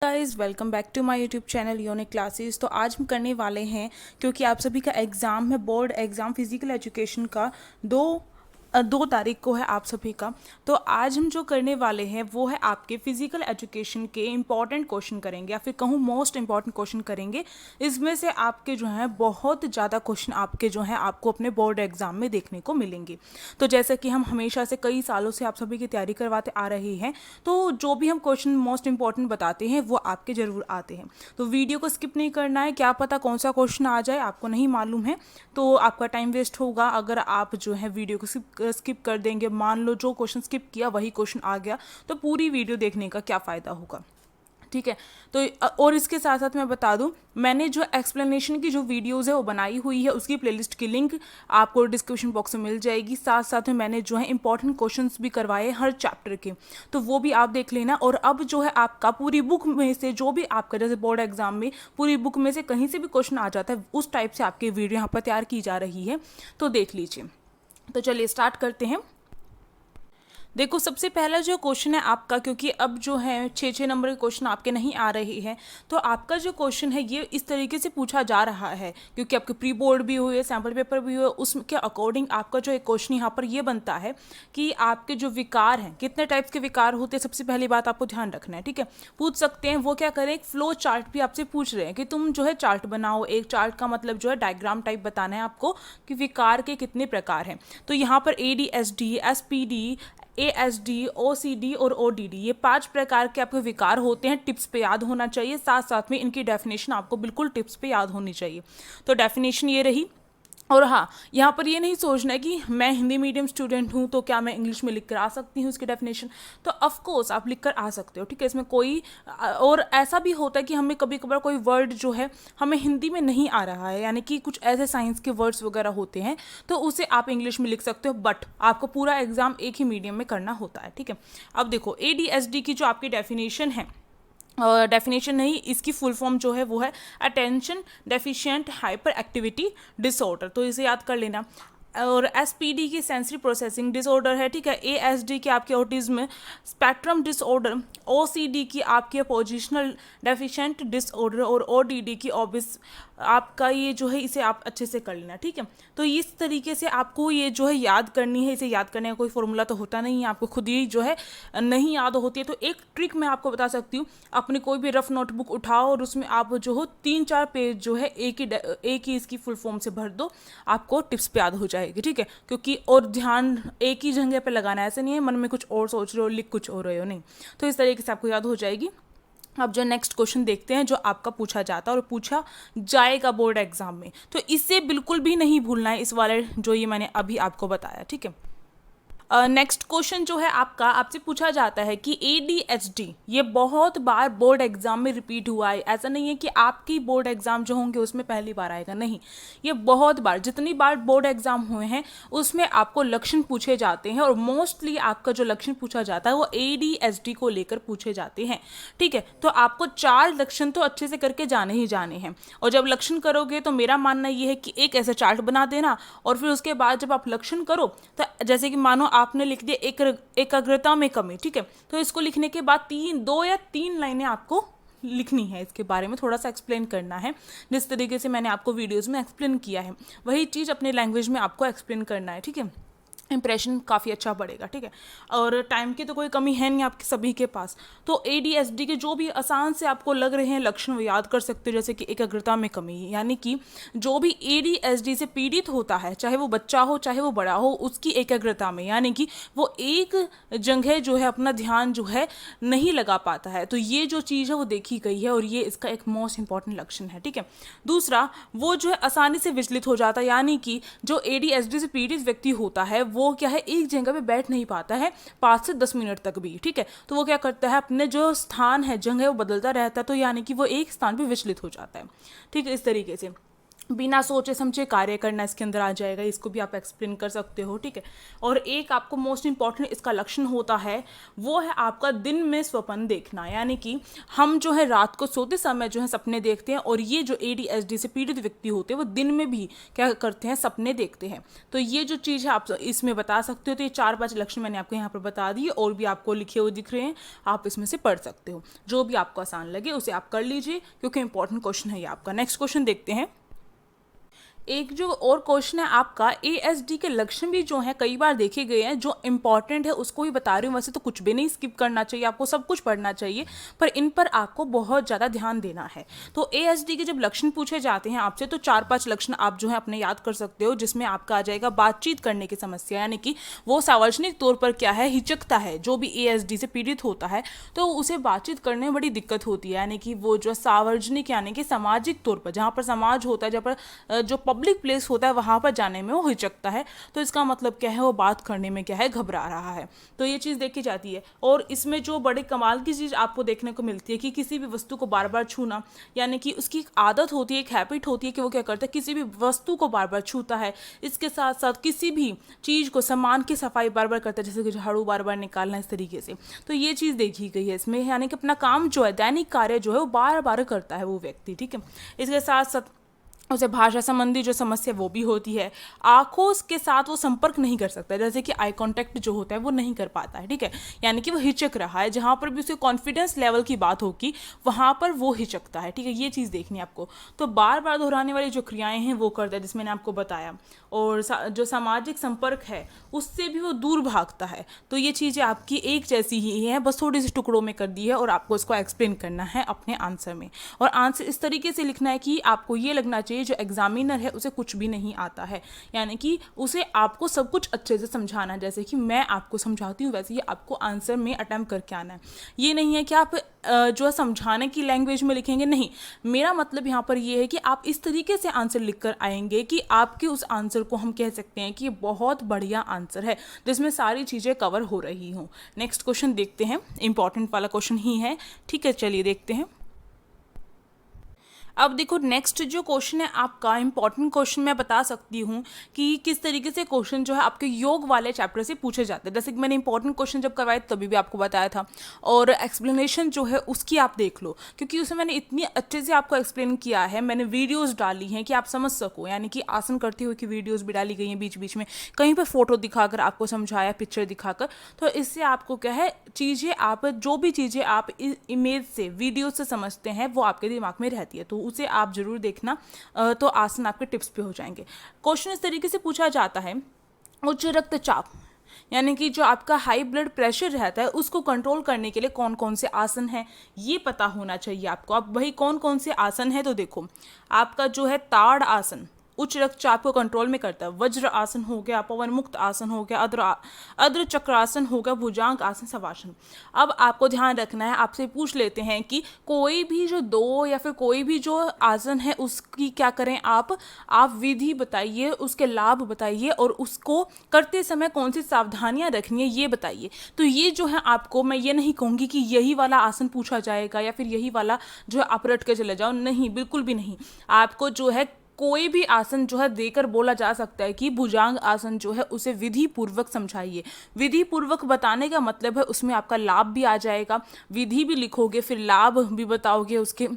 Guys welcome back to my YouTube channel unique classes. तो आज हम करने वाले हैं, क्योंकि आप सभी का एग्ज़ाम है, बोर्ड एग्ज़ाम फिजिकल एजुकेशन का 2 तारीख को है आप सभी का। तो आज हम जो करने वाले हैं वो है आपके फिजिकल एजुकेशन के इम्पॉर्टेंट क्वेश्चन करेंगे, या फिर कहूँ मोस्ट इम्पॉर्टेंट क्वेश्चन करेंगे। इसमें से आपके जो हैं बहुत ज़्यादा क्वेश्चन आपके जो हैं आपको अपने बोर्ड एग्ज़ाम में देखने को मिलेंगे। तो जैसे कि हम हमेशा से कई सालों से आप सभी की तैयारी करवाते आ रहे हैं, तो जो भी हम क्वेश्चन मोस्ट इंपॉर्टेंट बताते हैं वो आपके ज़रूर आते हैं। तो वीडियो को स्किप नहीं करना है, क्या पता कौन सा क्वेश्चन आ जाए, आपको नहीं मालूम है तो आपका टाइम वेस्ट होगा अगर आप जो है वीडियो को स्किप कर देंगे। मान लो जो क्वेश्चन स्किप किया वही क्वेश्चन आ गया, तो पूरी वीडियो देखने का क्या फ़ायदा होगा। ठीक है, तो और इसके साथ साथ मैं बता दूं, मैंने जो एक्सप्लेनेशन की जो वीडियोस है वो बनाई हुई है, उसकी प्लेलिस्ट की लिंक आपको डिस्क्रिप्शन बॉक्स में मिल जाएगी। साथ साथ में मैंने जो है इंपॉर्टेंट क्वेश्चंस भी करवाए हर चैप्टर के, तो वो भी आप देख लेना। और अब जो है आपका पूरी बुक में से जो भी आपका, जैसे बोर्ड एग्जाम में पूरी बुक में से कहीं से भी क्वेश्चन आ जाता है, उस टाइप से आपकी वीडियो यहाँ पर तैयार की जा रही है, तो देख लीजिए। तो चलिए स्टार्ट करते हैं। देखो, सबसे पहला जो क्वेश्चन है आपका, क्योंकि अब जो है 6-6 नंबर के क्वेश्चन आपके नहीं आ रहे हैं, तो आपका जो क्वेश्चन है ये इस तरीके से पूछा जा रहा है, क्योंकि आपके प्री बोर्ड भी हुए, सैम्पल पेपर भी हुए, उसके अकॉर्डिंग आपका जो एक क्वेश्चन यहाँ पर ये बनता है कि आपके जो विकार हैं, कितने टाइप्स के विकार होते हैं, सबसे पहली बात आपको ध्यान रखना है। ठीक है, पूछ सकते हैं, वो क्या करें, एक फ्लो चार्ट भी आपसे पूछ रहे हैं कि तुम जो है चार्ट बनाओ। एक चार्ट का मतलब जो है डायग्राम टाइप बताना है आपको कि विकार के कितने प्रकार हैं। तो यहाँ पर ADHD, SPD, ASD, OCD और ODD, ये 5 प्रकार के आपके विकार होते हैं। टिप्स पे याद होना चाहिए, साथ साथ में इनकी डेफिनेशन आपको बिल्कुल टिप्स पे याद होनी चाहिए। तो डेफिनेशन ये रही। और हाँ, यहाँ पर ये नहीं सोचना है कि मैं हिंदी मीडियम स्टूडेंट हूँ तो क्या मैं इंग्लिश में लिख कर आ सकती हूँ इसकी डेफिनेशन, तो ऑफ कोर्स आप लिख कर आ सकते हो। ठीक है, इसमें कोई और ऐसा भी होता है कि हमें कभी कभार कोई वर्ड जो है हमें हिंदी में नहीं आ रहा है, यानी कि कुछ ऐसे साइंस के वर्ड्स वगैरह होते हैं, तो उसे आप इंग्लिश में लिख सकते हो, बट आपको पूरा एग्जाम एक ही मीडियम में करना होता है। ठीक है, अब देखो ADHD की जो आपकी डेफिनेशन है, डेफिनेशन नहीं, इसकी फुल फॉर्म जो है वो है attention deficient hyper activity disorder, तो इसे याद कर लेना। और SPD की सेंसरी प्रोसेसिंग डिसऑर्डर है। ठीक है, ASD की आपके ऑटिज्म स्पेक्ट्रम डिसऑर्डर, OCD की आपके पोजिशनल डेफिशिएंट डिसऑर्डर, और ODD की ऑबिस आपका ये जो है, इसे आप अच्छे से कर लेना। ठीक है, तो इस तरीके से आपको ये जो है याद करनी है। इसे याद करने का कोई फॉर्मूला तो होता नहीं है, आपको खुद ही जो है नहीं याद होती है। तो एक ट्रिक मैं आपको बता सकती हूँ, अपनी कोई भी रफ नोटबुक उठाओ और उसमें आप जो हो 3-4 पेज जो है एक ही इसकी फुल फॉर्म से भर दो, आपको टिप्स पे याद हो जाएगी। ठीक है, क्योंकि और ध्यान एक ही जगह पे लगाना है, ऐसे नहीं है मन में कुछ और सोच रहे हो लिख कुछ और रहे हो, नहीं। तो इस तरीके से आपको याद हो जाएगी। अब जो नेक्स्ट क्वेश्चन देखते हैं जो आपका पूछा जाता है और पूछा जाएगा बोर्ड एग्जाम में, तो इसे बिल्कुल भी नहीं भूलना है, इस वाले जो ये मैंने अभी आपको बताया। ठीक है, नेक्स्ट क्वेश्चन जो है आपका, आपसे पूछा जाता है कि ADHD ये बहुत बार बोर्ड एग्जाम में रिपीट हुआ है। ऐसा नहीं है कि आपकी बोर्ड एग्जाम जो होंगे उसमें पहली बार आएगा, नहीं, ये बहुत बार, जितनी बार बोर्ड एग्जाम हुए हैं उसमें आपको लक्षण पूछे जाते हैं, और मोस्टली आपका जो लक्षण पूछा जाता है वो ADHD को लेकर पूछे जाते हैं। ठीक है, तो आपको 4 लक्षण तो अच्छे से करके जाने ही जाने हैं, और जब लक्षण करोगे तो मेरा मानना ये है कि एक ऐसा चार्ट बना देना, और फिर उसके बाद जब आप लक्षण करो तो जैसे कि मानो आपने लिख दिया एकाग्रता में कमी। ठीक है, तो इसको लिखने के बाद 2 या 3 लाइनें आपको लिखनी है, इसके बारे में थोड़ा सा एक्सप्लेन करना है, जिस तरीके से मैंने आपको वीडियोस में एक्सप्लेन किया है वही चीज़ अपने लैंग्वेज में आपको एक्सप्लेन करना है। ठीक है, इंप्रेशन काफ़ी अच्छा पड़ेगा। ठीक है, और टाइम की तो कोई कमी है नहीं आपके सभी के पास, तो ADHD के जो भी आसान से आपको लग रहे हैं लक्षण वो याद कर सकते हो, जैसे कि एकाग्रता में कमी, यानी कि जो भी ADHD से पीड़ित होता है, चाहे वो बच्चा हो चाहे वो बड़ा हो, उसकी एकाग्रता में, यानी कि वो एक जगह जो है अपना ध्यान जो है नहीं लगा पाता है, तो ये जो चीज़ है वो देखी गई है, और ये इसका एक मोस्ट इंपॉर्टेंट लक्षण है। ठीक है, दूसरा, वो जो है आसानी से विचलित हो जाता है, यानी कि जो ADHD से पीड़ित व्यक्ति होता है वो क्या है, एक जगह पे बैठ नहीं पाता है 5 से 10 मिनट तक भी। ठीक है, तो वो क्या करता है, अपने जो स्थान है, जगह है, वो बदलता रहता है, तो यानी कि वो एक स्थान पे विचलित हो जाता है। ठीक है, इस तरीके से। बिना सोचे समझे कार्य करना इसके अंदर आ जाएगा, इसको भी आप एक्सप्लेन कर सकते हो, ठीक है। और एक आपको मोस्ट इंपॉर्टेंट इसका लक्षण होता है, वो है आपका दिन में स्वप्न देखना, यानी कि हम जो है रात को सोते समय जो है सपने देखते हैं, और ये जो ADHD से पीड़ित व्यक्ति होते हैं वो दिन में भी क्या करते हैं, सपने देखते हैं। तो ये जो चीज़ है आप इसमें बता सकते हो। तो ये 4-5 लक्षण मैंने आपको यहाँ पर बता दिए, और भी आपको लिखे हुए दिख रहे हैं, आप इसमें से पढ़ सकते हो। जो भी आपको आसान लगे उसे आप कर लीजिए, क्योंकि इंपॉर्टेंट क्वेश्चन है ये आपका। नेक्स्ट क्वेश्चन देखते हैं। एक जो और क्वेश्चन है आपका, ASD के लक्षण भी जो है कई बार देखे गए हैं, जो इंपॉर्टेंट है उसको ही बता रही हूँ। वैसे तो कुछ भी नहीं स्किप करना चाहिए, आपको सब कुछ पढ़ना चाहिए, पर इन पर आपको बहुत ज़्यादा ध्यान देना है। तो ASD के जब लक्षण पूछे जाते हैं आपसे, तो 4-5 लक्षण आप जो है अपने याद कर सकते हो, जिसमें आपका आ जाएगा बातचीत करने की समस्या, यानी कि वो सार्वजनिक तौर पर क्या है, हिचकता है। जो भी ASD से पीड़ित होता है तो उसे बातचीत करने में बड़ी दिक्कत होती है, यानी कि वो जो सार्वजनिक यानी कि सामाजिक तौर पर, जहाँ पर समाज होता है, जहाँ पर जो पब्लिक प्लेस होता है, वहाँ पर जाने में वो हिचकता है। तो इसका मतलब क्या है, वो बात करने में क्या है, घबरा रहा है। तो ये चीज़ देखी जाती है। और इसमें जो बड़े कमाल की चीज़ आपको देखने को मिलती है कि किसी भी वस्तु को बार बार छूना, यानी कि उसकी एक आदत होती है, एक हैबिट होती है कि वो क्या करता है, किसी भी वस्तु को बार बार छूता है। इसके साथ साथ किसी भी चीज़ को, सामान की सफाई बार बार करता है, जैसे कि झाड़ू बार बार निकालना, इस तरीके से। तो ये चीज़ देखी गई है इसमें, यानी कि अपना काम जो है, दैनिक कार्य जो है वो बार बार करता है वो व्यक्ति, ठीक है। इसके साथ साथ उसे भाषा संबंधी जो समस्या वो भी होती है। आंखों के साथ वो संपर्क नहीं कर सकता, जैसे कि आई कांटेक्ट जो होता है वो नहीं कर पाता है, ठीक है। यानी कि वो हिचक रहा है, जहाँ पर भी उसके कॉन्फिडेंस लेवल की बात होगी वहाँ पर वो हिचकता है, ठीक है। ये चीज़ देखनी है आपको। तो बार बार दोहराने वाली जो क्रियाएं हैं वो करता है, जिसमें मैंने आपको बताया। और जो सामाजिक संपर्क है उससे भी वो दूर भागता है। तो ये चीज़ें आपकी एक जैसी ही है, बस थोड़ी सी टुकड़ों में कर दी है, और आपको इसको एक्सप्लेन करना है अपने आंसर में। और आंसर इस तरीके से लिखना है कि आपको ये लगना चाहिए जो एग्जामिनर है उसे कुछ भी नहीं आता है, यानी कि उसे आपको सब कुछ अच्छे से समझाना है, जैसे कि मैं आपको समझाती हूँ वैसे ही आपको आंसर में अटेम्प्ट करके आना है। ये नहीं है कि आप जो है समझाने की लैंग्वेज में लिखेंगे, नहीं। मेरा मतलब यहाँ पर ये है कि आप इस तरीके से आंसर लिख कर आएंगे कि आपके उस आंसर को हम कह सकते हैं कि ये बहुत बढ़िया आंसर है, जिसमें सारी चीज़ें कवर हो रही हों। नेक्स्ट क्वेश्चन देखते हैं, इंपॉर्टेंट वाला क्वेश्चन ही है, ठीक है। चलिए देखते हैं। अब देखो नेक्स्ट जो क्वेश्चन है आपका, इंपॉर्टेंट क्वेश्चन मैं बता सकती हूँ कि किस तरीके से क्वेश्चन जो है आपके योग वाले चैप्टर से पूछे जाते हैं। जैसे कि मैंने इंपॉर्टेंट क्वेश्चन जब करवाए तभी भी आपको बताया था, और एक्सप्लेनेशन जो है उसकी आप देख लो, क्योंकि उसमें मैंने इतनी अच्छे से आपको एक्सप्लेन किया है, मैंने वीडियोज़ डाली हैं कि आप समझ सको, यानी कि आसन करते हुए की वीडियोज़ भी डाली गई हैं बीच बीच में, कहीं पर फोटो दिखाकर आपको समझाया, पिक्चर दिखाकर। तो इससे आपको क्या है, चीज़ें आप जो भी चीज़ें आप इमेज से, वीडियो से समझते हैं वो आपके दिमाग में रहती है, तो उसे आप जरूर देखना, तो आसन आपके टिप्स पे हो जाएंगे। क्वेश्चन इस तरीके से पूछा जाता है, उच्च रक्तचाप यानी कि जो आपका हाई ब्लड प्रेशर रहता है उसको कंट्रोल करने के लिए कौन कौन से आसन हैं ये पता होना चाहिए आपको। अब वही कौन कौन से आसन है, तो देखो आपका जो है ताड़ आसन उच्च रक्तचाप को कंट्रोल में करता है, वज्र आसन हो गया, पवन मुक्त आसन हो गया, अद्र चक्रासन हो गया, भुजांग आसन, शवासन। अब आपको ध्यान रखना है, आपसे पूछ लेते हैं कि कोई भी जो दो या फिर कोई भी जो आसन है उसकी क्या करें, आप विधि बताइए, उसके लाभ बताइए, और उसको करते समय कौन सी सावधानियां रखनी है ये बताइए। तो ये जो है आपको मैं ये नहीं कहूँगी कि यही वाला आसन पूछा जाएगा या फिर यही वाला जो है आप रट के चले जाओ, नहीं, बिल्कुल भी नहीं। आपको जो है कोई भी आसन जो है देकर बोला जा सकता है कि भुजांग आसन जो है उसे विधि पूर्वक समझाइए। विधि पूर्वक बताने का मतलब है उसमें आपका लाभ भी आ जाएगा, विधि भी लिखोगे, फिर लाभ भी बताओगे उसके,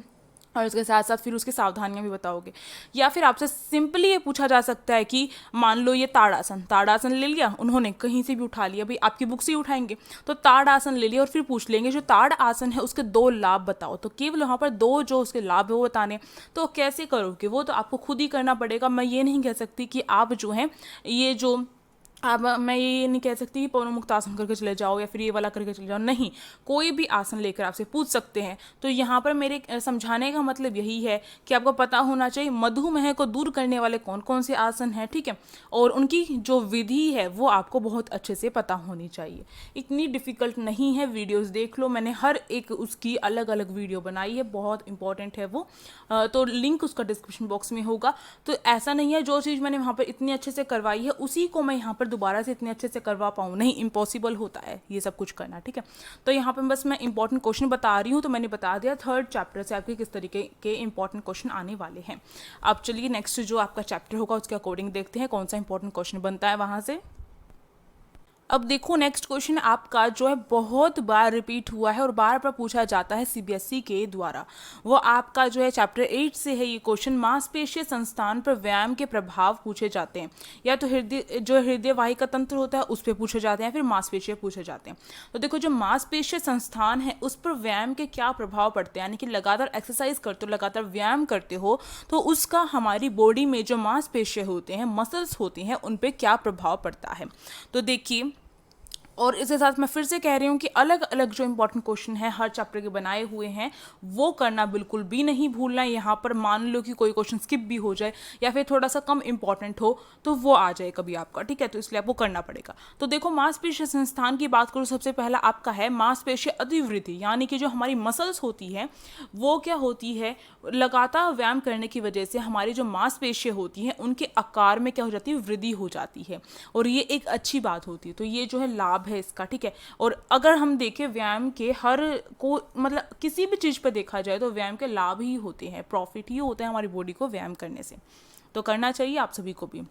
और इसके साथ साथ फिर उसकी सावधानियां भी बताओगे। या फिर आपसे सिंपली ये पूछा जा सकता है कि मान लो ये ताड़ासन ले लिया उन्होंने, कहीं से भी उठा लिया, भाई आपकी बुक से ही उठाएंगे, तो ताड़ासन ले लिया, और फिर पूछ लेंगे जो ताड़ आसन है उसके 2 लाभ बताओ, तो केवल वहाँ पर 2 जो उसके लाभ है वो बताने। तो कैसे करोगे वो तो आपको खुद ही करना पड़ेगा, मैं ये नहीं कह सकती कि आप जो है ये जो अब मैं ये नहीं कह सकती कि पवन मुक्त आसन करके चले जाओ या फिर ये वाला करके चले जाओ, नहीं, कोई भी आसन लेकर आपसे पूछ सकते हैं। तो यहाँ पर मेरे समझाने का मतलब यही है कि आपको पता होना चाहिए मधुमेह को दूर करने वाले कौन कौन से आसन हैं, ठीक है, और उनकी जो विधि है वो आपको बहुत अच्छे से पता होनी चाहिए। इतनी डिफ़िकल्ट नहीं है, वीडियोज़ देख लो, मैंने हर एक उसकी अलग अलग वीडियो बनाई है, बहुत इंपॉर्टेंट है वो, तो लिंक उसका डिस्क्रिप्शन बॉक्स में होगा। तो ऐसा नहीं है जो चीज़ मैंने वहाँ पर इतनी अच्छे से करवाई है उसी को मैं यहाँ पर दोबारा से इतने अच्छे से करवा पाऊँ, नहीं, इम्पॉसिबल होता है ये सब कुछ करना, ठीक है। तो यहाँ पे बस मैं इंपॉर्टेंट क्वेश्चन बता रही हूँ, तो मैंने बता दिया थर्ड चैप्टर से आपके किस तरीके के इंपॉर्टेंट क्वेश्चन आने वाले हैं। अब चलिए नेक्स्ट जो आपका चैप्टर होगा उसके अकॉर्डिंग देखते हैं कौन सा इंपॉर्टेंट क्वेश्चन बनता है वहाँ से। अब देखो नेक्स्ट क्वेश्चन आपका जो है बहुत बार रिपीट हुआ है और बार बार पूछा जाता है सीबीएसई के द्वारा। वो आपका जो है चैप्टर 8 से है ये क्वेश्चन, मांसपेशीय संस्थान पर व्यायाम के प्रभाव पूछे जाते हैं। या तो हृदय वाहिका तंत्र होता है उस पर पूछे जाते हैं, फिर मांसपेशियाँ पूछे जाते हैं। तो देखो जो मांसपेशीय संस्थान है उस पर व्यायाम के क्या प्रभाव पड़ते हैं, यानी कि लगातार एक्सरसाइज करते हो, लगातार व्यायाम करते हो तो उसका हमारी बॉडी में जो मांसपेशियाँ होते हैं, मसल्स होती हैं, उन पर क्या प्रभाव पड़ता है। तो देखिए, और इसके साथ मैं फिर से कह रही हूँ कि अलग अलग जो इंपॉर्टेंट क्वेश्चन है हर चैप्टर के बनाए हुए हैं वो करना बिल्कुल भी नहीं भूलना है। यहाँ पर मान लो कि कोई क्वेश्चन स्किप भी हो जाए या फिर थोड़ा सा कम इंपॉर्टेंट हो तो वो आ जाए कभी आपका, ठीक है, तो इसलिए आपको करना पड़ेगा। तो देखो मांसपेशीय संस्थान की बात करूँ, सबसे पहला आपका है मांसपेशीय अधिवृद्धि, यानी कि जो हमारी मसल्स होती है वो क्या होती है, लगातार व्यायाम करने की वजह से हमारी जो मांसपेशियाँ होती हैं उनके आकार में क्या हो जाती है, वृद्धि हो जाती है, और ये एक अच्छी बात होती है। तो ये जो है लाभ है इसका, ठीक है। और अगर हम देखें व्यायाम के हर को मतलब किसी भी चीज़ पर देखा जाए तो व्यायाम के लाभ ही होते हैं, प्रॉफिट ही होता है हमारी बॉडी को व्यायाम करने से, तो करना चाहिए आप सभी को भी।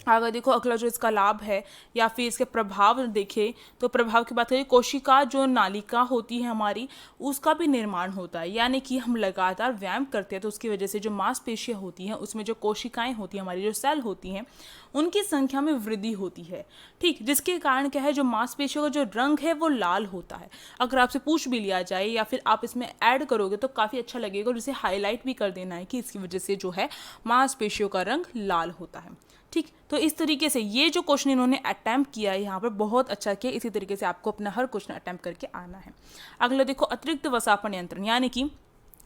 अगर देखो अगला जो इसका लाभ है या फिर इसके प्रभाव देखें तो प्रभाव की बात करें, कोशिका जो नालिका होती है हमारी उसका भी निर्माण होता है, यानी कि हम लगातार व्यायाम करते हैं तो उसकी वजह से जो मांसपेशियाँ होती हैं उसमें जो कोशिकाएं होती हैं, हमारी जो सेल होती हैं, उनकी संख्या में वृद्धि होती है, ठीक, जिसके कारण क्या है, जो मांसपेशियों का जो रंग है वो लाल होता है। अगर आपसे पूछ भी लिया जाए या फिर आप इसमें ऐड करोगे तो काफ़ी अच्छा लगेगा, और इसे हाईलाइट भी कर देना है कि इसकी वजह से जो है मांसपेशियों का रंग लाल होता है, ठीक। तो इस तरीके से ये जो क्वेश्चन इन्होंने अटैम्प्ट किया है यहाँ पर बहुत अच्छा किया, इसी तरीके से आपको अपना हर क्वेश्चन अटैम्प्ट करके आना है। अगला देखो अतिरिक्त वसा पर नियंत्रण, यानी कि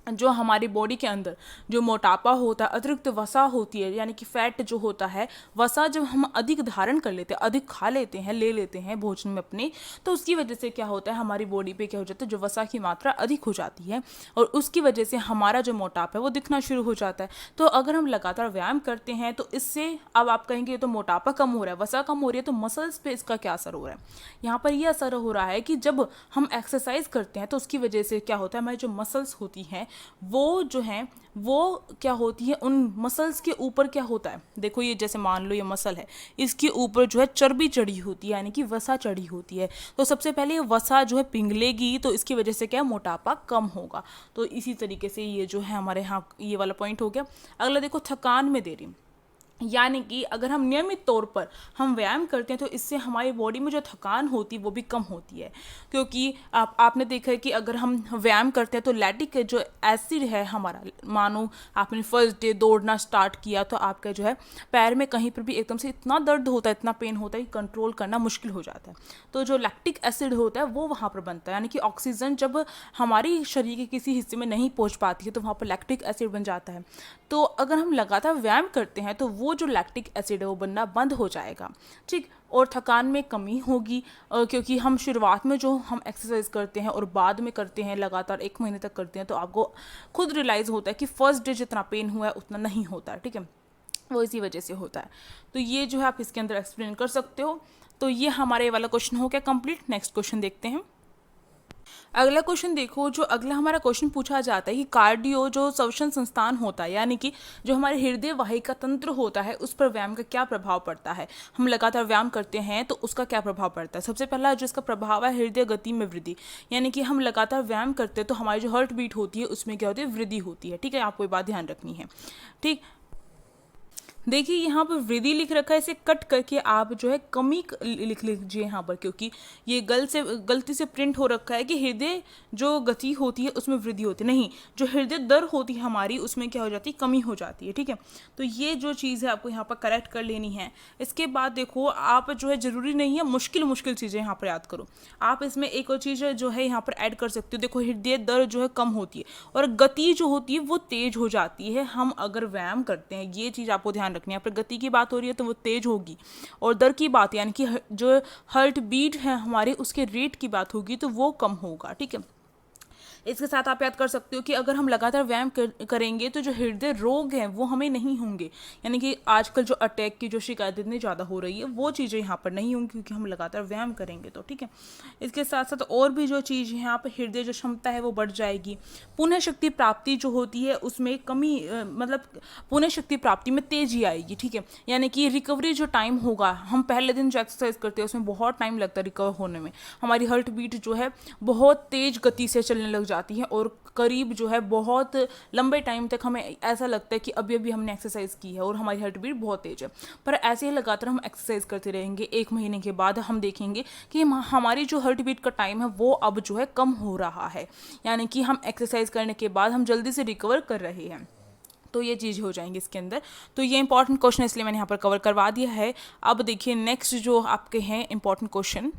जो हमारी बॉडी के अंदर जो मोटापा होता है, अतिरिक्त वसा होती है, यानी कि फैट जो होता है, वसा जब हम अधिक धारण कर लेते हैं, अधिक खा लेते हैं, ले लेते हैं भोजन में अपने, तो उसकी वजह से क्या होता है, हमारी बॉडी पे क्या हो जाता है, जो वसा की मात्रा अधिक हो जाती है और उसकी वजह से हमारा जो मोटापा है वो दिखना शुरू हो जाता है। तो अगर हम लगातार व्यायाम करते हैं तो इससे, अब आप कहेंगे ये तो मोटापा कम हो रहा है, वसा कम हो रही है, तो मसल्स पे इसका क्या असर हो रहा है। यहाँ पर यह असर हो रहा है कि जब हम एक्सरसाइज करते हैं तो उसकी वजह से क्या होता है, हमारी जो मसल्स होती हैं वो जो हैं वो क्या होती है, उन मसल्स के ऊपर क्या होता है, देखो ये जैसे मान लो ये मसल है, इसके ऊपर जो है चर्बी चढ़ी होती है, यानी कि वसा चढ़ी होती है। तो सबसे पहले ये वसा जो है पिघलेगी तो इसकी वजह से क्या मोटापा कम होगा। तो इसी तरीके से ये जो है हमारे यहाँ ये वाला पॉइंट हो गया। अगला देखो थकान में देरी, यानी कि अगर हम नियमित तौर पर हम व्यायाम करते हैं तो इससे हमारी बॉडी में जो थकान होती है वो भी कम होती है, क्योंकि आपने देखा है कि अगर हम व्यायाम करते हैं तो लैक्टिक जो एसिड है हमारा, मानो आपने फर्स्ट डे दौड़ना स्टार्ट किया तो आपका जो है पैर में कहीं पर भी एकदम से इतना दर्द होता है, इतना पेन होता है कि कंट्रोल करना मुश्किल हो जाता है। तो जो लैक्टिक एसिड होता है वो वहाँ पर बनता है, यानी कि ऑक्सीजन जब हमारी शरीर के किसी हिस्से में नहीं पहुँच पाती है तो वहाँ पर लैक्टिक एसिड बन जाता है। तो अगर हम लगातार व्यायाम करते हैं तो वो जो लैक्टिक एसिड है वो बनना बंद हो जाएगा, ठीक, और थकान में कमी होगी, क्योंकि हम शुरुआत में जो हम एक्सरसाइज करते हैं और बाद में करते हैं लगातार 1 महीने तक करते हैं तो आपको खुद रियलाइज़ होता है कि फर्स्ट डे जितना पेन हुआ है उतना नहीं होता है, ठीक है, वो इसी वजह से होता है। तो ये जो है आप इसके अंदर एक्सप्लेन कर सकते हो। तो ये हमारे वाला क्वेश्चन हो गया कंप्लीट। नेक्स्ट क्वेश्चन देखते हैं। अगला क्वेश्चन देखो, जो अगला हमारा क्वेश्चन पूछा जाता है कि कार्डियो जो श्वसन संस्थान होता है, यानी कि जो हमारे हृदय वाहिका तंत्र होता है उस पर व्यायाम का क्या प्रभाव पड़ता है। हम लगातार व्यायाम करते हैं तो उसका क्या प्रभाव पड़ता है। सबसे पहला जो इसका प्रभाव है हृदय गति में वृद्धि, यानी कि हम लगातार व्यायाम करते हैं तो हमारी जो हार्ट बीट होती है उसमें क्या होती है, वृद्धि होती है, ठीक है, आपको ये बात ध्यान रखनी है, ठीक। देखिए यहाँ पर वृद्धि लिख रखा है, इसे कट करके आप जो है कमी लिख लीजिए यहाँ पर, क्योंकि ये गलती से प्रिंट हो रखा है कि हृदय जो गति होती है उसमें वृद्धि होती है, नहीं, जो हृदय दर होती है हमारी उसमें क्या हो जाती है, कमी हो जाती है, ठीक है। तो ये जो चीज़ है आपको यहाँ पर करेक्ट कर लेनी है। इसके बाद देखो आप जो है ज़रूरी नहीं है मुश्किल चीज़ें यहाँ पर याद करो, आप इसमें एक और चीज़ जो है यहाँ पर ऐड कर सकते हो। देखो हृदय दर जो है कम होती है और गति जो होती है वो तेज हो जाती है हम अगर व्यायाम करते हैं, ये चीज़ आपको ध्यान रखनी है। यहाँ पर गति की बात हो रही है तो वो तेज होगी, और दर की बात यानी कि जो हार्ट बीट है हमारे उसके रेट की बात होगी तो वो कम होगा, ठीक है। इसके साथ आप याद कर सकते हो कि अगर हम लगातार व्यायाम करेंगे तो जो हृदय रोग हैं वो हमें नहीं होंगे, यानी कि आजकल जो अटैक की जो शिकायत इतनी ज़्यादा हो रही है वो चीज़ें यहाँ पर नहीं होंगी क्योंकि हम लगातार व्यायाम करेंगे तो, ठीक है। इसके साथ साथ और भी जो चीज़ यहाँ पर हृदय जो क्षमता है वो बढ़ जाएगी। पुनः शक्ति प्राप्ति जो होती है उसमें कमी मतलब पुनः शक्ति प्राप्ति में तेजी आएगी, ठीक है। यानी कि रिकवरी जो टाइम होगा, हम पहले दिन जो एक्सरसाइज करते हैं उसमें बहुत टाइम लगता है रिकवर होने में, हमारी हार्ट बीट जो है बहुत तेज गति से चलने लग जाती है और करीब जो है बहुत लंबे टाइम तक हमें ऐसा लगता है कि अभी अभी हमने एक्सरसाइज की है और हमारी हार्ट बीट बहुत तेज है। पर ऐसे ही लगातार हम एक्सरसाइज करते रहेंगे, 1 महीने के बाद हम देखेंगे कि हमारी जो हार्ट बीट का टाइम है वो अब जो है कम हो रहा है, यानी कि हम एक्सरसाइज करने के बाद हम जल्दी से रिकवर कर रहे हैं। तो ये चीज़ हो जाएंगी इसके अंदर। तो ये इंपॉर्टेंट क्वेश्चन इसलिए मैंने यहाँ पर कवर करवा दिया है। अब देखिए नेक्स्ट जो आपके हैं इंपॉर्टेंट क्वेश्चन,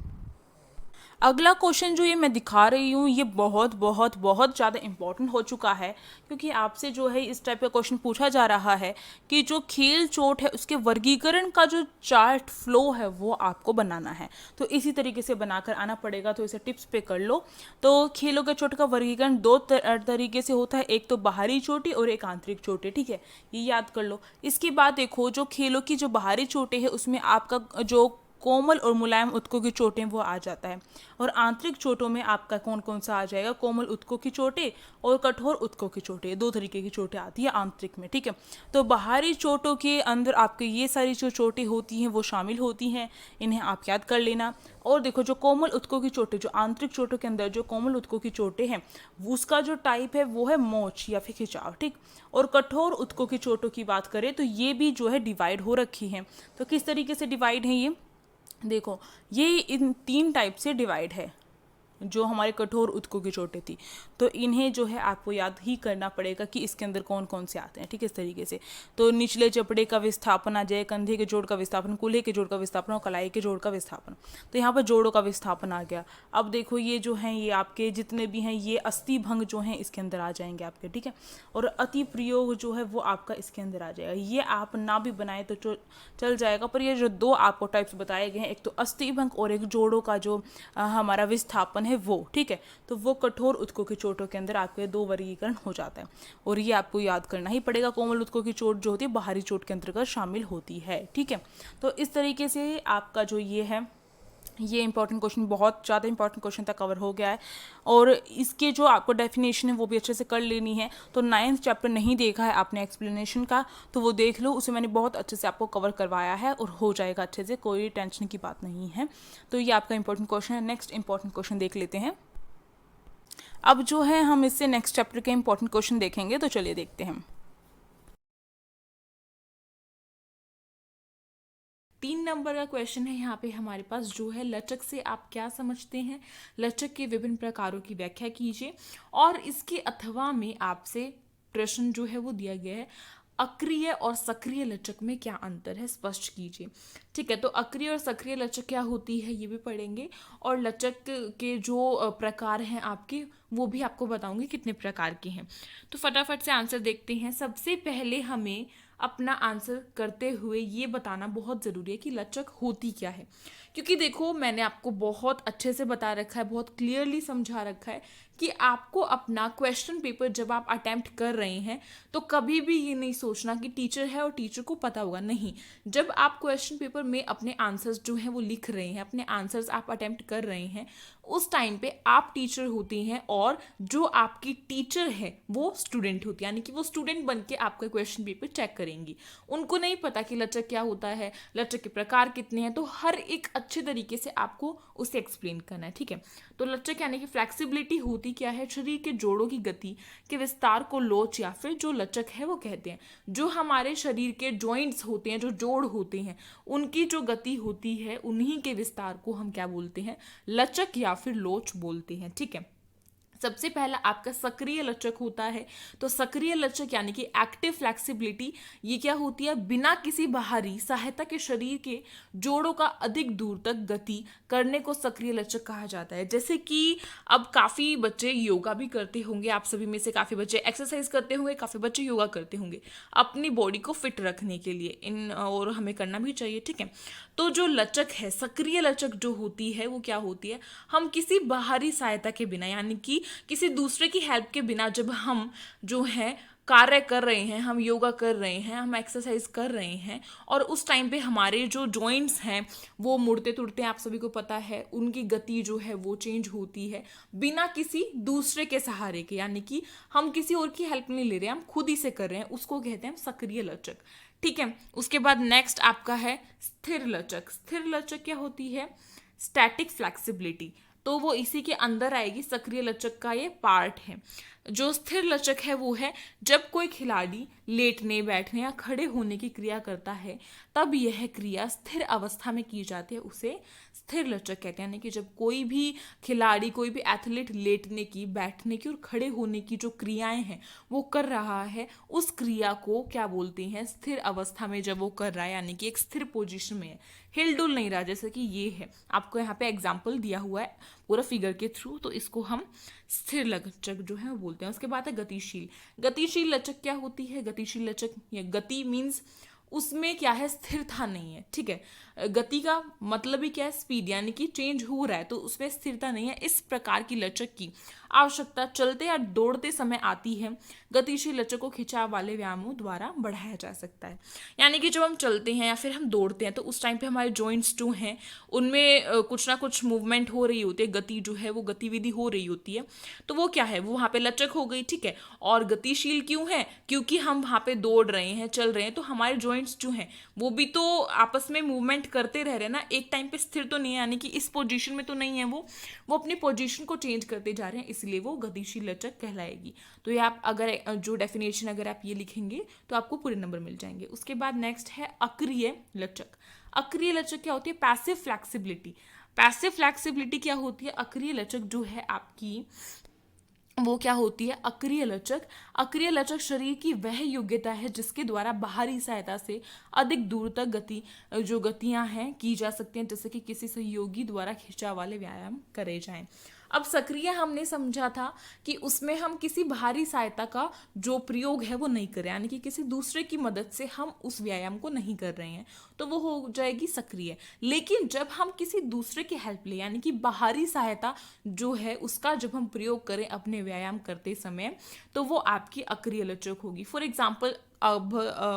अगला क्वेश्चन जो ये मैं दिखा रही हूँ ये बहुत बहुत बहुत ज़्यादा इंपॉर्टेंट हो चुका है, क्योंकि आपसे जो है इस टाइप का क्वेश्चन पूछा जा रहा है कि जो खेल चोट है उसके वर्गीकरण का जो चार्ट फ्लो है वो आपको बनाना है। तो इसी तरीके से बनाकर आना पड़ेगा, तो इसे टिप्स पे कर लो। तो खेलों के चोट का वर्गीकरण दो तरीके से होता है, एक तो बाहरी चोटी और एक आंतरिक चोटी, ठीक है, ये याद कर लो। इसके बाद देखो जो खेलों की जो बाहरी चोटें है उसमें आपका जो कोमल और मुलायम उत्तकों की चोटें वो आ जाता है, और आंतरिक चोटों में आपका कौन कौन सा आ जाएगा, कोमल उत्तकों की चोटें और कठोर उत्तकों की चोटें, दो तरीके की चोटें आती है आंतरिक में, ठीक है। तो बाहरी चोटों के अंदर आपके ये सारी जो चोटें होती हैं वो शामिल होती हैं, इन्हें आप याद कर लेना। और देखो जो कोमल उत्तकों की चोटें, जो आंतरिक चोटों के अंदर जो कोमल उत्तकों की चोटें हैं उसका जो टाइप है वो है मोच या फिर खिंचाव, ठीक। और कठोर उत्तकों की चोटों की बात करें तो ये भी जो है डिवाइड हो रखी है। तो किस तरीके से डिवाइड है ये देखो, ये इन 3 टाइप से डिवाइड है। जो हमारे कठोर उत्तकों की चोटें थी तो इन्हें जो है आपको याद ही करना पड़ेगा कि इसके अंदर कौन कौन से आते हैं, ठीक है, इस तरीके से। तो निचले जबड़े का विस्थापन आ जाए, कंधे के जोड़ का विस्थापन, कूल्हे के जोड़ का विस्थापन और कलाई के जोड़ का विस्थापन। तो यहाँ पर जोड़ों का विस्थापन आ गया। अब देखो ये जो हैं ये आपके जितने भी हैं ये अस्थि भंग जो हैं इसके अंदर आ जाएंगे आपके, ठीक है। और अति प्रयोग जो है वो आपका इसके अंदर आ जाएगा। ये आप ना भी बनाए तो चल जाएगा, पर ये जो 2 आपको टाइप्स बताए गए हैं, एक तो अस्थि भंग और एक जोड़ों का जो हमारा विस्थापन है वो, ठीक है। तो वो कठोर उत्तकों की चोटों के अंदर आपके 2 वर्गीकरण हो जाता है, और ये आपको याद करना ही पड़ेगा। कोमल उत्तकों की चोट जो होती है बाहरी चोट के अंतर्गत शामिल होती है, ठीक है। तो इस तरीके से आपका जो ये है ये इंपॉर्टेंट क्वेश्चन बहुत ज़्यादा इंपॉर्टेंट क्वेश्चन तक कवर हो गया है, और इसके जो आपको डेफिनेशन है वो भी अच्छे से कर लेनी है। तो 9th चैप्टर नहीं देखा है आपने एक्सप्लेनेशन का तो वो देख लो, उसे मैंने बहुत अच्छे से आपको कवर करवाया है और हो जाएगा अच्छे से, कोई टेंशन की बात नहीं है। तो ये आपका इंपॉर्टेंट क्वेश्चन है। नेक्स्ट इंपॉर्टेंट क्वेश्चन देख लेते हैं। अब जो है हम इससे नेक्स्ट चैप्टर के इंपॉर्टेंट क्वेश्चन देखेंगे, तो चलिए देखते हैं। 3 नंबर का क्वेश्चन है यहाँ पे हमारे पास, जो है लचक से आप क्या समझते हैं, लचक के विभिन्न प्रकारों की व्याख्या कीजिए। और इसके अथवा में आपसे प्रश्न जो है वो दिया गया है, अक्रिय और सक्रिय लचक में क्या अंतर है स्पष्ट कीजिए, ठीक है। तो अक्रिय और सक्रिय लचक क्या होती है ये भी पढ़ेंगे, और लचक के जो प्रकार हैं आपके वो भी आपको बताऊंगी कितने प्रकार के हैं। तो फटाफट से आंसर देखते हैं। सबसे पहले हमें अपना आंसर करते हुए ये बताना बहुत ज़रूरी है कि लचक होती क्या है, क्योंकि देखो मैंने आपको बहुत अच्छे से बता रखा है, बहुत क्लियरली समझा रखा है कि आपको अपना क्वेश्चन पेपर जब आप अटेम्प्ट कर रहे हैं तो कभी भी ये नहीं सोचना कि टीचर है और टीचर को पता होगा, नहीं। जब आप क्वेश्चन पेपर में अपने आंसर्स जो हैं वो लिख रहे हैं, अपने आंसर्स आप अटेम्प्ट कर रहे हैं, उस टाइम पे आप टीचर होती हैं और जो आपकी टीचर है वो स्टूडेंट होती है, यानी कि वो स्टूडेंट बन के आपका क्वेश्चन पेपर चेक करेंगी। उनको नहीं पता कि लचक क्या होता है, लचक के प्रकार कितने हैं, तो हर एक अच्छे तरीके से आपको उसे एक्सप्लेन करना है, ठीक है। तो लचक यानी कि फ्लेक्सिबिलिटी होती क्या है, शरीर के जोड़ों की गति के विस्तार को लोच या फिर जो लचक है वो कहते हैं। जो हमारे शरीर के जॉइंट्स होते हैं, जो जोड़ होते हैं, उनकी जो गति होती है उन्हीं के विस्तार को हम क्या बोलते हैं, लचक या फिर लोच बोलते हैं, ठीक है। सबसे पहला आपका सक्रिय लचक होता है। तो सक्रिय लचक यानी कि एक्टिव फ्लेक्सिबिलिटी, ये क्या होती है, बिना किसी बाहरी सहायता के शरीर के जोड़ों का अधिक दूर तक गति करने को सक्रिय लचक कहा जाता है। जैसे कि अब काफ़ी बच्चे योगा भी करते होंगे, आप सभी में से काफ़ी बच्चे एक्सरसाइज करते होंगे, काफ़ी बच्चे योगा करते होंगे अपनी बॉडी को फिट रखने के लिए, और हमें करना भी चाहिए, ठीक है। तो जो लचक है, सक्रिय लचक जो होती है वो क्या होती है, हम किसी बाहरी सहायता के बिना, यानी कि किसी दूसरे की हेल्प के बिना जब हम जो है कार्य कर रहे हैं, हम योगा कर रहे हैं, हम एक्सरसाइज कर रहे हैं, और उस टाइम पे हमारे जो जॉइंट्स हैं वो मुड़ते तुड़ते, आप सभी को पता है, उनकी गति जो है वो चेंज होती है बिना किसी दूसरे के सहारे के, यानी कि हम किसी और की हेल्प नहीं ले रहे हैं, हम खुद ही से कर रहे हैं, उसको कहते हैं हम सक्रिय लचक। ठीक है, उसके बाद नेक्स्ट आपका है स्थिर लचक। स्थिर लचक क्या होती है? स्टैटिक फ्लेक्सिबिलिटी, तो वो इसी के अंदर आएगी, सक्रिय लचक का ये पार्ट है। जो स्थिर लचक है वो है जब कोई खिलाड़ी लेटने, बैठने या खड़े होने की क्रिया करता है, तब यह क्रिया स्थिर अवस्था में की जाती है, उसे स्थिर लचक कहते हैं। यानी कि जब कोई भी खिलाड़ी, कोई भी एथलीट लेटने की, बैठने की और खड़े होने की जो क्रियाएं हैं वो कर रहा है, उस क्रिया को क्या बोलते हैं? स्थिर अवस्था में जब वो कर रहा है, यानी कि एक स्थिर पोजीशन में है, हिल डुल नहीं रहा, जैसे कि ये है। आपको यहाँ पे एग्जाम्पल दिया हुआ है पूरा फिगर के थ्रू, तो इसको हम स्थिर लचक जो है वो बोलते हैं। उसके बाद है गतिशील। गतिशील लचक क्या होती है? गतिशील लचक, या गति मीन्स उसमें क्या है? स्थिरता नहीं है। ठीक है, गति का मतलब ही क्या है? स्पीड, यानी कि चेंज हो रहा है, तो उसमें स्थिरता नहीं है। इस प्रकार की लचक की आवश्यकता चलते या दौड़ते समय आती है। गतिशील लचक को खिंचाव वाले व्यायामों द्वारा बढ़ाया जा सकता है। यानी कि जब हम चलते हैं या फिर हम दौड़ते हैं, तो उस टाइम पे हमारे जॉइंट्स जो हैं उनमें कुछ ना कुछ मूवमेंट हो रही होती है, गति जो है वो गतिविधि हो रही होती है, तो वो क्या है? वो वहाँ पे लचक हो गई। ठीक है, और गतिशील क्यों है? क्योंकि हम वहाँ पे दौड़ रहे हैं, चल रहे हैं, तो हमारे जॉइंट्स जो हैं वो भी तो आपस में मूवमेंट करते रह रहे हैं ना, एक टाइम पे स्थिर तो नहीं है, यानी कि इस पोजीशन में तो नहीं है, वो अपनी पोजीशन को चेंज करते जा रहे हैं, इसलिए वो गतिशील लचक कहलाएगी। तो ये आप अगर जो डेफिनेशन अगर आप ये लिखेंगे तो आपको पूरे नंबर मिल जाएंगे। उसके बाद नेक्स्ट है अक्रिय लचक। अक्रिय लचक क्या होती है? Passive flexibility. पैसिव फ्लेक्सिबिलिटी क्या होती है? अक्रिय लचक जो है आपकी, वो क्या होती है? अक्रिय लचक। अक्रिय लचक शरीर की वह योग्यता है जिसके द्वारा बाहरी सहायता से अधिक दूर तक जो गतियां हैं की जा सकती हैं, जैसे कि किसी सहयोगी द्वारा खिंचाव वाले व्यायाम करे जाएं। अब सक्रिय हमने समझा था कि उसमें हम किसी बाहरी सहायता का जो प्रयोग है वो नहीं कर रहे हैं, यानी कि किसी दूसरे की मदद से हम उस व्यायाम को नहीं कर रहे हैं, तो वो हो जाएगी सक्रिय। लेकिन जब हम किसी दूसरे की हेल्प ले, यानी कि बाहरी सहायता जो है उसका जब हम प्रयोग करें अपने व्यायाम करते समय, तो वो आपकी अक्रिय लचक होगी। फॉर एग्जाम्पल, अब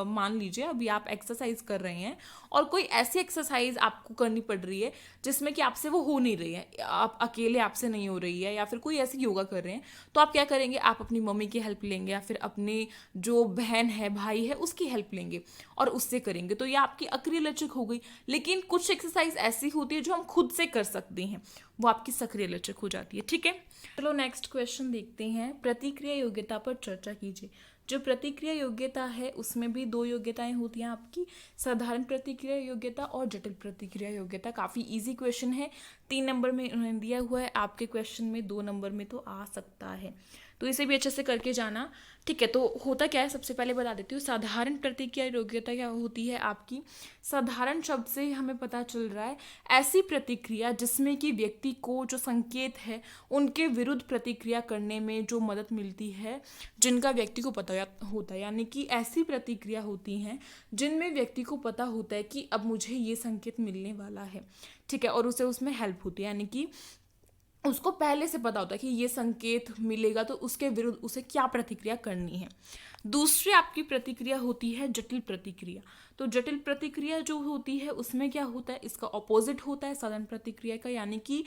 मान लीजिए अभी आप एक्सरसाइज कर रहे हैं और कोई ऐसी एक्सरसाइज आपको करनी पड़ रही है जिसमें कि आपसे वो हो नहीं रही है, आप अकेले आपसे नहीं हो रही है, या फिर कोई ऐसी योगा कर रहे हैं, तो आप क्या करेंगे? आप अपनी मम्मी की हेल्प लेंगे या फिर अपने जो बहन है, भाई है, उसकी हेल्प लेंगे और उससे करेंगे, तो ये आपकी अक्रिय लचक हो गई। लेकिन कुछ एक्सरसाइज ऐसी होती है जो हम खुद से कर सकते हैं, वो आपकी सक्रिय लचक हो जाती है। ठीक है, चलो नेक्स्ट क्वेश्चन देखते हैं। प्रतिक्रिया योग्यता पर चर्चा कीजिए। जो प्रतिक्रिया योग्यता है उसमें भी दो योग्यताएं होती हैं आपकी, साधारण प्रतिक्रिया योग्यता और जटिल प्रतिक्रिया योग्यता। काफ़ी इजी क्वेश्चन है, 3 नंबर में उन्होंने दिया हुआ है, आपके क्वेश्चन में 2 नंबर में तो आ सकता है, तो इसे भी अच्छे से करके जाना। ठीक है, तो होता क्या है, सबसे पहले बता देती हूँ। साधारण प्रतिक्रिया योग्यता क्या होती है आपकी? साधारण शब्द से हमें पता चल रहा है ऐसी प्रतिक्रिया जिसमें कि व्यक्ति को जो संकेत है उनके विरुद्ध प्रतिक्रिया करने में जो मदद मिलती है, जिनका व्यक्ति को पता होता है, यानी कि ऐसी प्रतिक्रिया होती हैं जिनमें व्यक्ति को पता होता है कि अब मुझे ये संकेत मिलने वाला है। ठीक है, और उसे उसमें हेल्प होती है, यानी कि उसको पहले से पता होता है कि ये संकेत मिलेगा तो उसके विरुद्ध उसे क्या प्रतिक्रिया करनी है। दूसरी आपकी प्रतिक्रिया होती है जटिल प्रतिक्रिया। तो जटिल प्रतिक्रिया जो होती है उसमें क्या होता है, इसका ऑपोजिट होता है साधारण प्रतिक्रिया का, यानी कि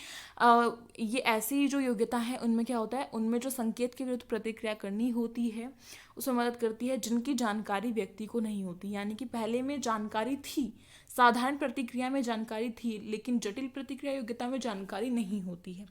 ये ऐसी जो योग्यता है उनमें क्या होता है, उनमें जो संकेत के विरुद्ध प्रतिक्रिया करनी होती है उसमें मदद करती है जिनकी जानकारी व्यक्ति को नहीं होती, यानी कि पहले में जानकारी थी, साधारण प्रतिक्रिया में जानकारी थी, लेकिन जटिल प्रतिक्रिया योग्यता में जानकारी नहीं होती है।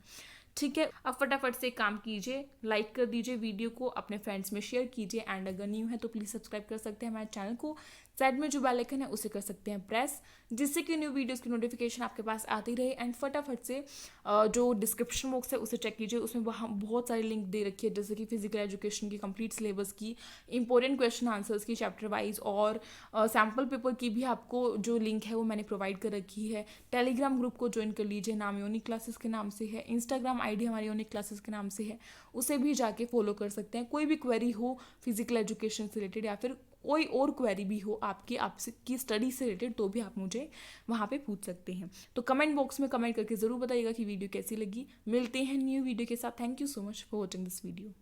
ठीक है, अब फटाफट से काम कीजिए, लाइक कर दीजिए वीडियो को, अपने फ्रेंड्स में शेयर कीजिए, एंड अगर न्यू है तो प्लीज़ सब्सक्राइब कर सकते हैं हमारे चैनल को। साइड में जो बेल आइकन है उसे कर सकते हैं प्रेस, जिससे कि न्यू वीडियोस की नोटिफिकेशन आपके पास आती रहे। एंड फटाफट से जो डिस्क्रिप्शन बॉक्स है उसे चेक कीजिए, उसमें वहाँ बहुत सारी लिंक दे रखी है, जैसे कि फिजिकल एजुकेशन की कंप्लीट सिलेबस की, इंपॉर्टेंट क्वेश्चन आंसर्स की चैप्टर वाइज, और सैम्पल पेपर की भी आपको जो लिंक है वो मैंने प्रोवाइड कर रखी है। टेलीग्राम ग्रुप को ज्वाइन कर लीजिए, नाम यूनिक क्लासेस के नाम से है। इंस्टाग्राम आईडी हमारी यूनिक क्लासेस के नाम से है, उसे भी जाके फॉलो कर सकते हैं। कोई भी क्वेरी हो फिजिकल एजुकेशन से रिलेटेड या फिर कोई और क्वेरी भी हो आपसे की स्टडी से रिलेटेड, तो भी आप मुझे वहाँ पे पूछ सकते हैं। तो कमेंट बॉक्स में कमेंट करके ज़रूर बताइएगा कि वीडियो कैसी लगी। मिलते हैं न्यू वीडियो के साथ। Thank you so much for watching this video.